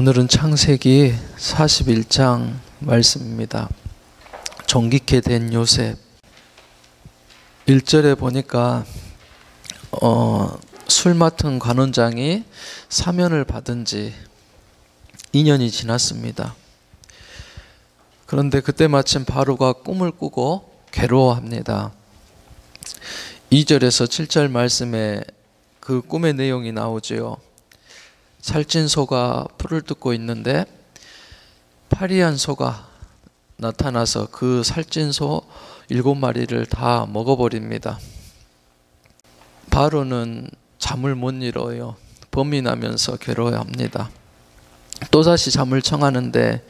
오늘은 창세기 41장 말씀입니다. 정직케 된 요셉. 1절에 보니까 술 맡은 관원장이 사면을 받은 지 2년이 지났습니다. 그런데 그때 마침 바로가 꿈을 꾸고 괴로워합니다. 2절에서 7절 말씀에 그 꿈의 내용이 나오지요. 살찐 소가 풀을 뜯고 있는데 파리한 소가 나타나서 그 살찐 소 7마리를 다 먹어버립니다. 바로는 잠을 못 이뤄요. 범이 나면서 괴로워합니다. 또다시 잠을 청하는데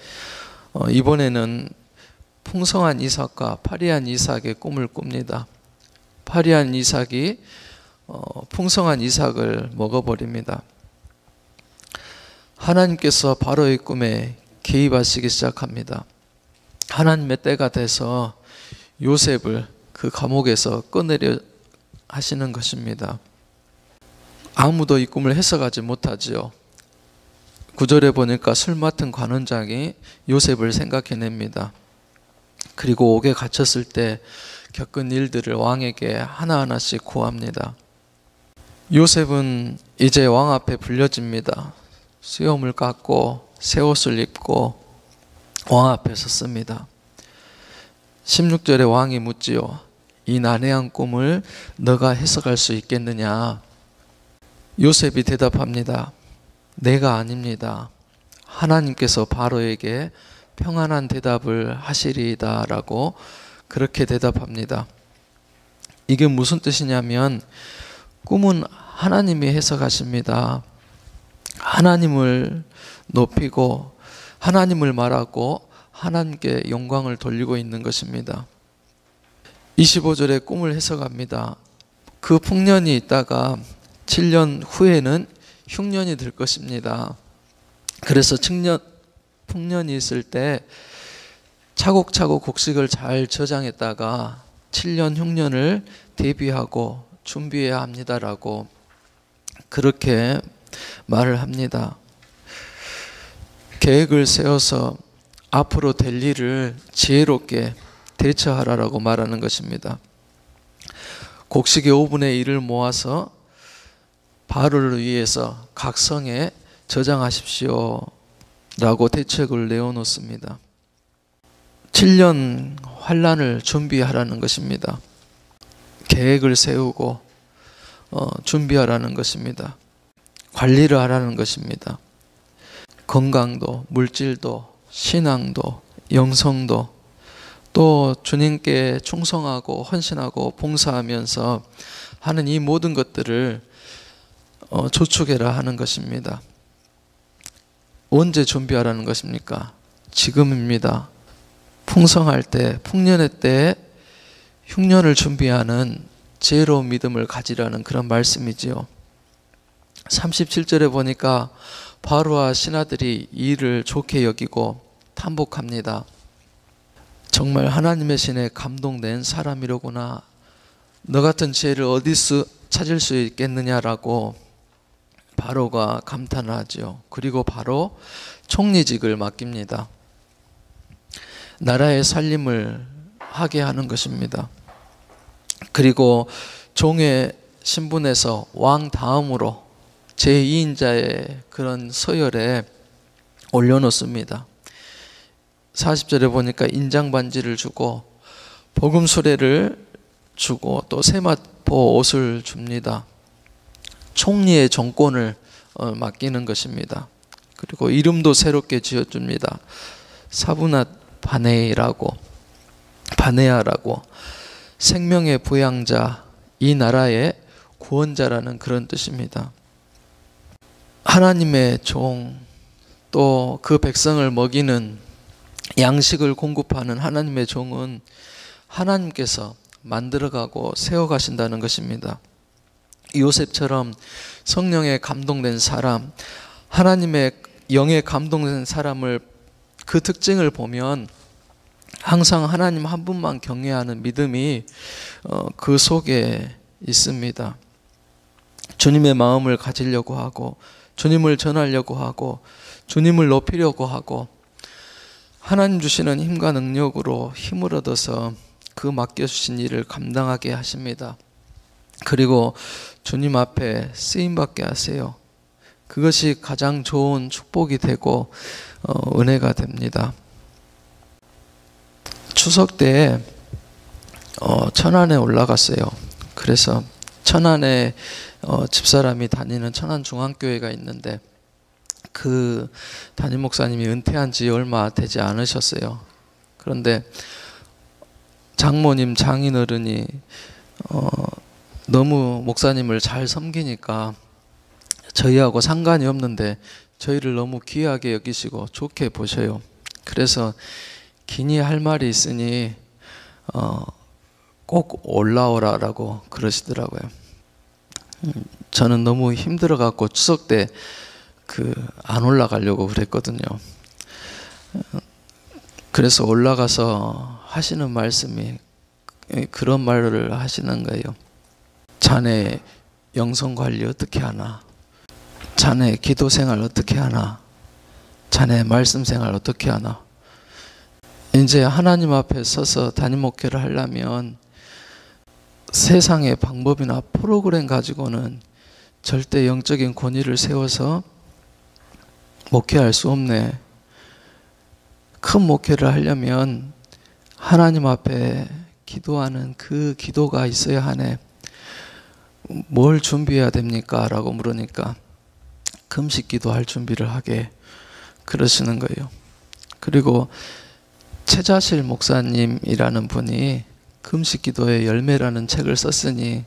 이번에는 풍성한 이삭과 파리한 이삭의 꿈을 꿉니다. 파리한 이삭이 풍성한 이삭을 먹어버립니다. 하나님께서 바로의 꿈에 개입하시기 시작합니다. 하나님의 때가 돼서 요셉을 그 감옥에서 꺼내려 하시는 것입니다. 아무도 이 꿈을 해석하지 못하지요. 9절에 보니까 술 맡은 관원장이 요셉을 생각해냅니다. 그리고 옥에 갇혔을 때 겪은 일들을 왕에게 하나하나씩 고합니다. 요셉은 이제 왕 앞에 불려집니다. 수염을 깎고 새 옷을 입고 왕 앞에 섰습니다. 16절에 왕이 묻지요. 이 난해한 꿈을 너가 해석할 수 있겠느냐? 요셉이 대답합니다. 내가 아닙니다. 하나님께서 바로에게 평안한 대답을 하시리이다 라고 그렇게 대답합니다. 이게 무슨 뜻이냐면 꿈은 하나님이 해석하십니다. 하나님을 높이고 하나님을 말하고 하나님께 영광을 돌리고 있는 것입니다. 25절에 꿈을 해석합니다. 그 풍년이 있다가 7년 후에는 흉년이 될 것입니다. 그래서 풍년이 있을 때 차곡차곡 곡식을 잘 저장했다가 7년 흉년을 대비하고 준비해야 합니다라고 그렇게 말을 합니다. 계획을 세워서 앞으로 될 일을 지혜롭게 대처하라라고 말하는 것입니다. 곡식의 5분의 1을 모아서 바로를 위해서 각 성에 저장하십시오 라고 대책을 내어놓습니다. 7년 환란을 준비하라는 것입니다. 계획을 세우고 준비하라는 것입니다. 관리를 하라는 것입니다. 건강도, 물질도, 신앙도, 영성도, 또 주님께 충성하고 헌신하고 봉사하면서 하는 이 모든 것들을 조축해라 하는 것입니다. 언제 준비하라는 것입니까? 지금입니다. 풍성할 때, 풍년의 때에 흉년을 준비하는 지혜로운 믿음을 가지라는 그런 말씀이지요. 37절에 보니까 바로와 신하들이 이 일을 좋게 여기고 탐복합니다. 정말 하나님의 신에 감동된 사람이로구나. 너 같은 지혜를 어디서 찾을 수 있겠느냐라고 바로가 감탄을 하죠. 그리고 바로 총리직을 맡깁니다. 나라의 살림을 하게 하는 것입니다. 그리고 종의 신분에서 왕 다음으로 제2인자의 그런 서열에 올려놓습니다. 40절에 보니까 인장반지를 주고 복음 수레를 주고 또 세마포 옷을 줍니다. 총리의 정권을 맡기는 것입니다. 그리고 이름도 새롭게 지어줍니다. 사브낫 바네아라고 생명의 부양자, 이 나라의 구원자라는 그런 뜻입니다. 하나님의 종, 또 그 백성을 먹이는 양식을 공급하는 하나님의 종은 하나님께서 만들어가고 세워가신다는 것입니다. 요셉처럼 성령에 감동된 사람, 하나님의 영에 감동된 사람을 그 특징을 보면 항상 하나님 한 분만 경외하는 믿음이 그 속에 있습니다. 주님의 마음을 가지려고 하고 주님을 전하려고 하고 주님을 높이려고 하고 하나님 주시는 힘과 능력으로 힘을 얻어서 그 맡겨주신 일을 감당하게 하십니다. 그리고 주님 앞에 쓰임받게 하세요. 그것이 가장 좋은 축복이 되고 은혜가 됩니다. 추석 때에 천안에 올라갔어요. 그래서 천안에 집사람이 다니는 천안중앙교회가 있는데 그 담임 목사님이 은퇴한 지 얼마 되지 않으셨어요. 그런데 장모님 장인어른이 너무 목사님을 잘 섬기니까 저희하고 상관이 없는데 저희를 너무 귀하게 여기시고 좋게 보셔요. 그래서 기니 할 말이 있으니 꼭 올라오라라고 그러시더라고요. 저는 너무 힘들어 갖고 추석 때 안 올라가려고 그랬거든요. 그래서 올라가서 하시는 말씀이 그런 말을 하시는 거예요. 자네 영성 관리 어떻게 하나? 자네 기도 생활 어떻게 하나? 자네 말씀 생활 어떻게 하나? 이제 하나님 앞에 서서 담임 목회를 하려면 세상의 방법이나 프로그램 가지고는 절대 영적인 권위를 세워서 목회할 수 없네. 큰 목회를 하려면 하나님 앞에 기도하는 그 기도가 있어야 하네. 뭘 준비해야 됩니까? 라고 물으니까 금식 기도할 준비를 하게 그러시는 거예요. 그리고 최자실 목사님이라는 분이 금식 기도의 열매라는 책을 썼으니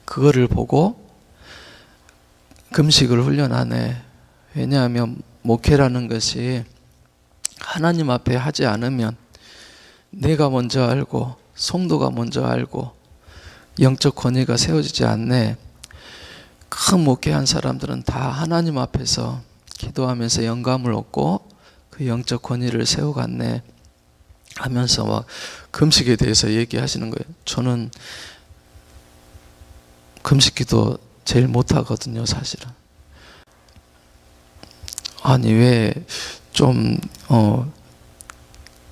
그거를 보고 금식을 훈련하네. 왜냐하면 목회라는 것이 하나님 앞에 하지 않으면 내가 먼저 알고 성도가 먼저 알고 영적 권위가 세워지지 않네. 큰 목회한 사람들은 다 하나님 앞에서 기도하면서 영감을 얻고 그 영적 권위를 세워갔네 하면서 막 금식에 대해서 얘기하시는 거예요. 저는 금식기도 제일 못하거든요, 사실은. 아니 왜 좀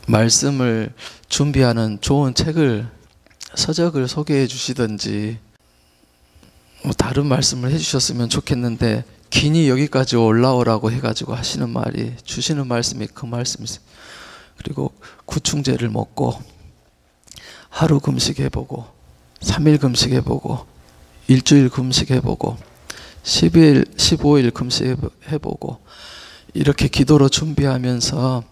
말씀을 준비하는 좋은 책을 서적을 소개해 주시든지 다른 말씀을 해주셨으면 좋겠는데 기니 여기까지 올라오라고 해가지고 하시는 말이 주시는 말씀이 그 말씀이세요. 그리고 구충제를 먹고 하루 금식해보고 3일 금식해보고 일주일 금식해보고 10일 15일 금식해보고 이렇게 기도로 준비하면서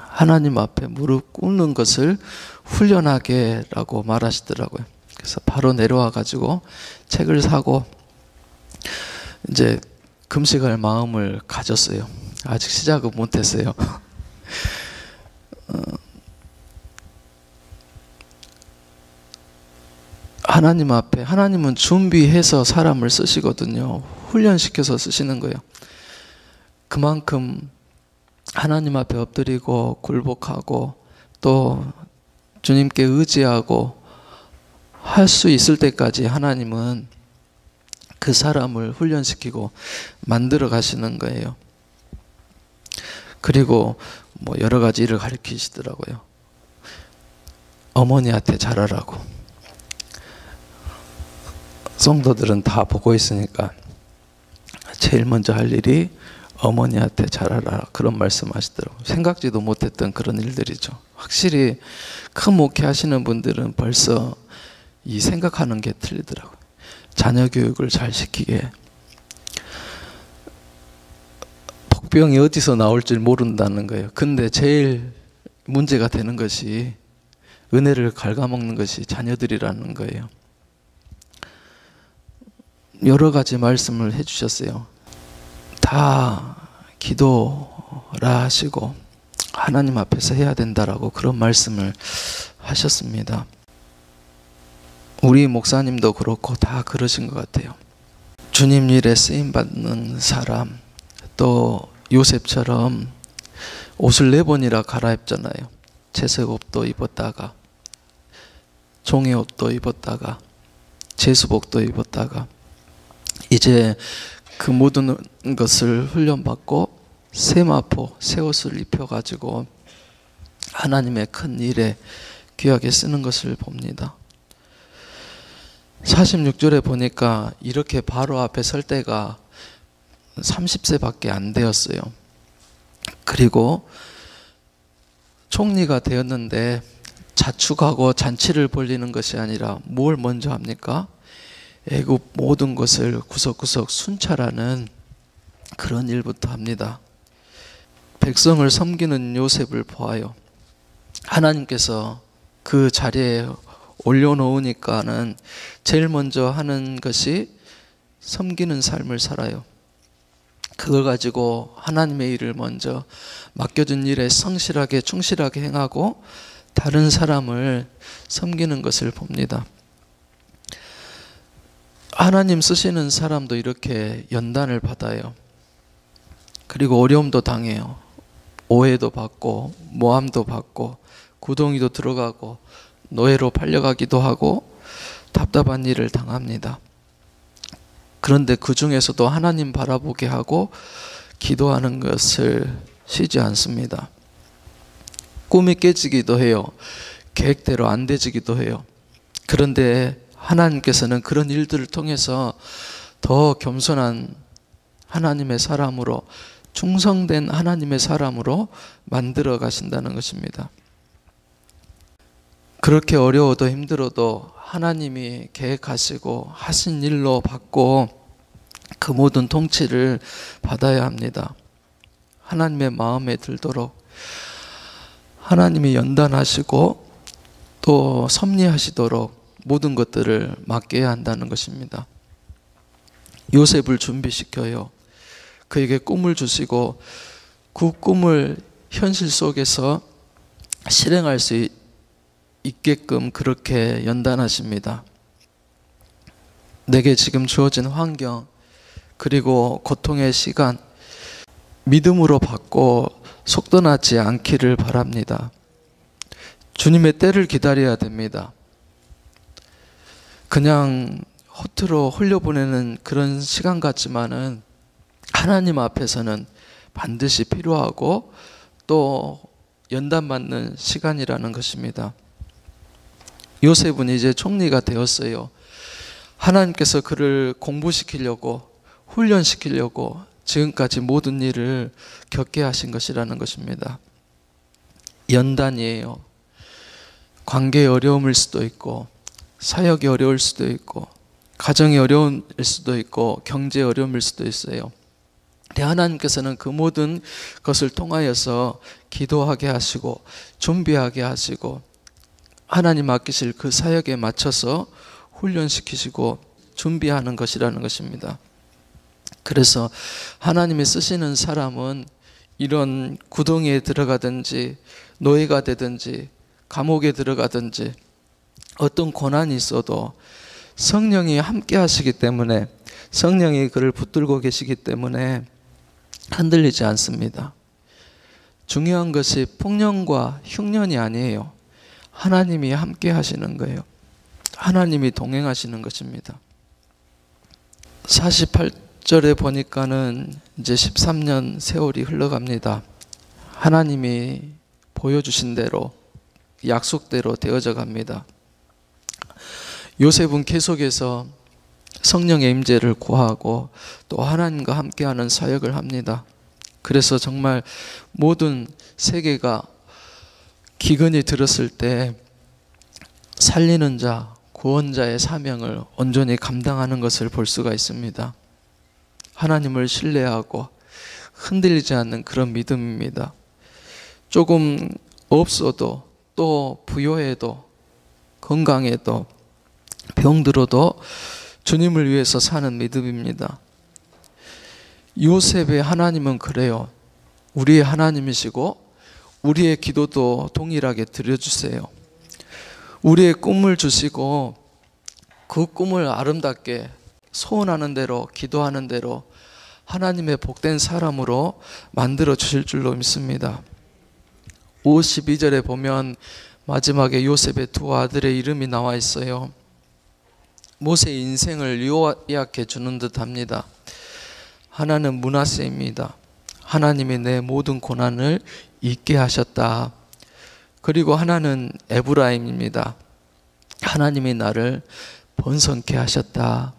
하나님 앞에 무릎 꿇는 것을 훈련하게 라고 말하시더라고요. 그래서 바로 내려와 가지고 책을 사고 이제 금식할 마음을 가졌어요. 아직 시작은 못했어요. 하나님 앞에 하나님은 준비해서 사람을 쓰시거든요. 훈련시켜서 쓰시는 거예요. 그만큼 하나님 앞에 엎드리고 굴복하고 또 주님께 의지하고 할 수 있을 때까지 하나님은 그 사람을 훈련시키고 만들어 가시는 거예요. 그리고 뭐 여러 가지 일을 가르치시더라고요. 어머니한테 잘하라고. 성도들은 다 보고 있으니까 제일 먼저 할 일이 어머니한테 잘하라 그런 말씀하시더라고요. 생각지도 못했던 그런 일들이죠. 확실히 큰 목회 하시는 분들은 벌써 이 생각하는 게 틀리더라고요. 자녀 교육을 잘 시키게. 복병이 어디서 나올 줄 모른다는 거예요. 근데 제일 문제가 되는 것이 은혜를 갉아먹는 것이 자녀들이라는 거예요. 여러 가지 말씀을 해주셨어요. 다 기도라 하시고 하나님 앞에서 해야 된다라고 그런 말씀을 하셨습니다. 우리 목사님도 그렇고 다 그러신 것 같아요. 주님 일에 쓰임받는 사람, 또 요셉처럼 옷을 4번이나 갈아입잖아요. 채색 옷도 입었다가 종의 옷도 입었다가 제수복도 입었다가 이제 그 모든 것을 훈련받고 세마포, 새 옷을 입혀가지고 하나님의 큰 일에 귀하게 쓰는 것을 봅니다. 46절에 보니까 이렇게 바로 앞에 설 때가 30세밖에 안 되었어요. 그리고 총리가 되었는데 자축하고 잔치를 벌리는 것이 아니라 뭘 먼저 합니까? 애굽 모든 것을 구석구석 순찰하는 그런 일부터 합니다. 백성을 섬기는 요셉을 보아요. 하나님께서 그 자리에 올려놓으니까는 제일 먼저 하는 것이 섬기는 삶을 살아요. 그걸 가지고 하나님의 일을 먼저 맡겨준 일에 성실하게 충실하게 행하고 다른 사람을 섬기는 것을 봅니다. 하나님 쓰시는 사람도 이렇게 연단을 받아요. 그리고 어려움도 당해요. 오해도 받고 모함도 받고 구덩이도 들어가고 노예로 팔려가기도 하고 답답한 일을 당합니다. 그런데 그 중에서도 하나님 바라보게 하고 기도하는 것을 쉬지 않습니다. 꿈이 깨지기도 해요. 계획대로 안 되지기도 해요. 그런데 하나님께서는 그런 일들을 통해서 더 겸손한 하나님의 사람으로, 충성된 하나님의 사람으로 만들어 가신다는 것입니다. 그렇게 어려워도 힘들어도 하나님이 계획하시고 하신 일로 받고 그 모든 통치를 받아야 합니다. 하나님의 마음에 들도록 하나님이 연단하시고 또 섭리하시도록 모든 것들을 맡겨야 한다는 것입니다. 요셉을 준비시켜요. 그에게 꿈을 주시고 그 꿈을 현실 속에서 실행할 수 있게끔 그렇게 연단하십니다. 내게 지금 주어진 환경 그리고 고통의 시간 믿음으로 받고 속도나지 않기를 바랍니다. 주님의 때를 기다려야 됩니다. 그냥 허투루 흘려보내는 그런 시간 같지만은 하나님 앞에서는 반드시 필요하고 또 연단받는 시간이라는 것입니다. 요셉은 이제 총리가 되었어요. 하나님께서 그를 공부시키려고 훈련시키려고 지금까지 모든 일을 겪게 하신 것이라는 것입니다. 연단이에요. 관계의 어려움일 수도 있고 사역이 어려울 수도 있고 가정이 어려움일 수도 있고 경제의 어려움일 수도 있어요. 하나님께서는 그 모든 것을 통하여서 기도하게 하시고 준비하게 하시고 하나님 맡기실 그 사역에 맞춰서 훈련시키시고 준비하는 것이라는 것입니다. 그래서 하나님이 쓰시는 사람은 이런 구덩이에 들어가든지 노예가 되든지 감옥에 들어가든지 어떤 고난이 있어도 성령이 함께 하시기 때문에 성령이 그를 붙들고 계시기 때문에 흔들리지 않습니다. 중요한 것이 폭년과 흉년이 아니에요. 하나님이 함께 하시는 거예요. 하나님이 동행하시는 것입니다. 48절에 보니까는 이제 13년 세월이 흘러갑니다. 하나님이 보여주신 대로 약속대로 되어져 갑니다. 요셉은 계속해서 성령의 임재를 구하고 또 하나님과 함께하는 사역을 합니다. 그래서 정말 모든 세계가 기근이 들었을 때 살리는 자, 구원자의 사명을 온전히 감당하는 것을 볼 수가 있습니다. 하나님을 신뢰하고 흔들리지 않는 그런 믿음입니다. 조금 없어도 또 부요해도 건강해도 병들어도 주님을 위해서 사는 믿음입니다. 요셉의 하나님은 그래요. 우리의 하나님이시고 우리의 기도도 동일하게 드려주세요. 우리의 꿈을 주시고 그 꿈을 아름답게 소원하는 대로 기도하는 대로 하나님의 복된 사람으로 만들어 주실 줄로 믿습니다. 52절에 보면 마지막에 요셉의 두 아들의 이름이 나와 있어요. 모세의 인생을 요약해 주는 듯 합니다. 하나는 므낫세입니다. 하나님이 내 모든 고난을 잊게 하셨다. 그리고 하나는 에브라임입니다. 하나님이 나를 번성케 하셨다.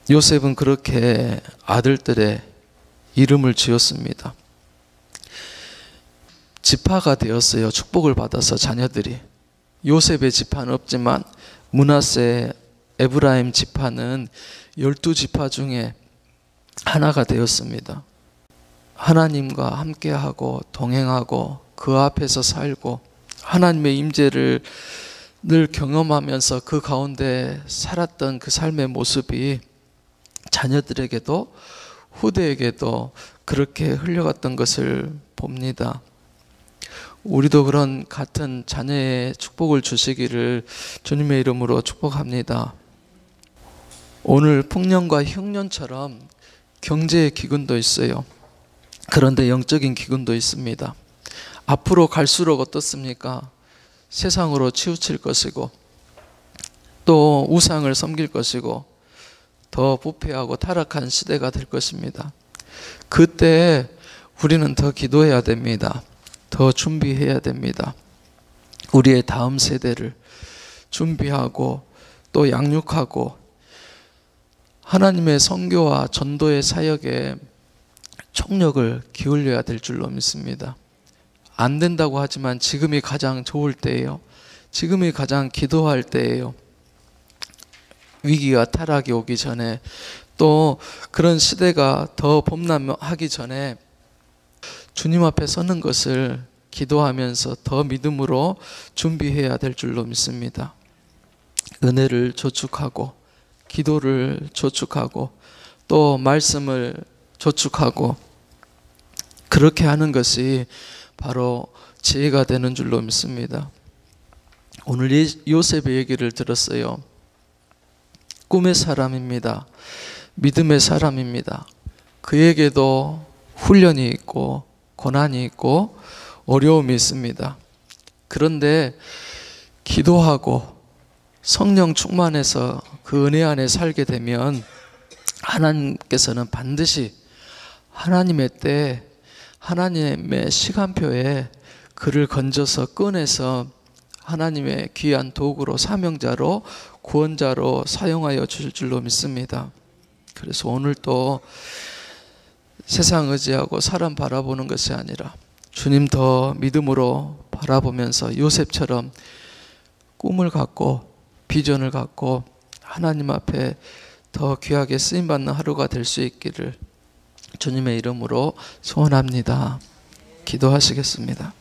요셉은 그렇게 아들들의 이름을 지었습니다. 지파가 되었어요. 축복을 받아서 자녀들이. 요셉의 지파는 없지만 므낫세, 에브라임 지파는 12지파 중에 하나가 되었습니다. 하나님과 함께하고 동행하고 그 앞에서 살고 하나님의 임재를 늘 경험하면서 그 가운데 살았던 그 삶의 모습이 자녀들에게도 후대에게도 그렇게 흘려갔던 것을 봅니다. 우리도 그런 같은 자녀의 축복을 주시기를 주님의 이름으로 축복합니다. 오늘 풍년과 흉년처럼 경제의 기근도 있어요. 그런데 영적인 기근도 있습니다. 앞으로 갈수록 어떻습니까? 세상으로 치우칠 것이고 또 우상을 섬길 것이고 더 부패하고 타락한 시대가 될 것입니다. 그때 우리는 더 기도해야 됩니다. 더 준비해야 됩니다. 우리의 다음 세대를 준비하고 또 양육하고 하나님의 선교와 전도의 사역에 총력을 기울여야 될 줄로 믿습니다. 안 된다고 하지만 지금이 가장 좋을 때예요. 지금이 가장 기도할 때예요. 위기와 타락이 오기 전에 또 그런 시대가 더 범람하기 전에 주님 앞에 서는 것을 기도하면서 더 믿음으로 준비해야 될 줄로 믿습니다. 은혜를 저축하고 기도를 저축하고 또 말씀을 저축하고 그렇게 하는 것이 바로 지혜가 되는 줄로 믿습니다. 오늘 요셉의 얘기를 들었어요. 꿈의 사람입니다. 믿음의 사람입니다. 그에게도 훈련이 있고 고난이 있고 어려움이 있습니다. 그런데 기도하고 성령 충만해서 그 은혜 안에 살게 되면 하나님께서는 반드시 하나님의 때 하나님의 시간표에 그를 건져서 꺼내서 하나님의 귀한 도구로 사명자로 구원자로 사용하여 주실 줄로 믿습니다. 그래서 오늘 또 세상 의지하고 사람 바라보는 것이 아니라 주님 더 믿음으로 바라보면서 요셉처럼 꿈을 갖고 비전을 갖고 하나님 앞에 더 귀하게 쓰임받는 하루가 될 수 있기를 주님의 이름으로 소원합니다. 기도하시겠습니다.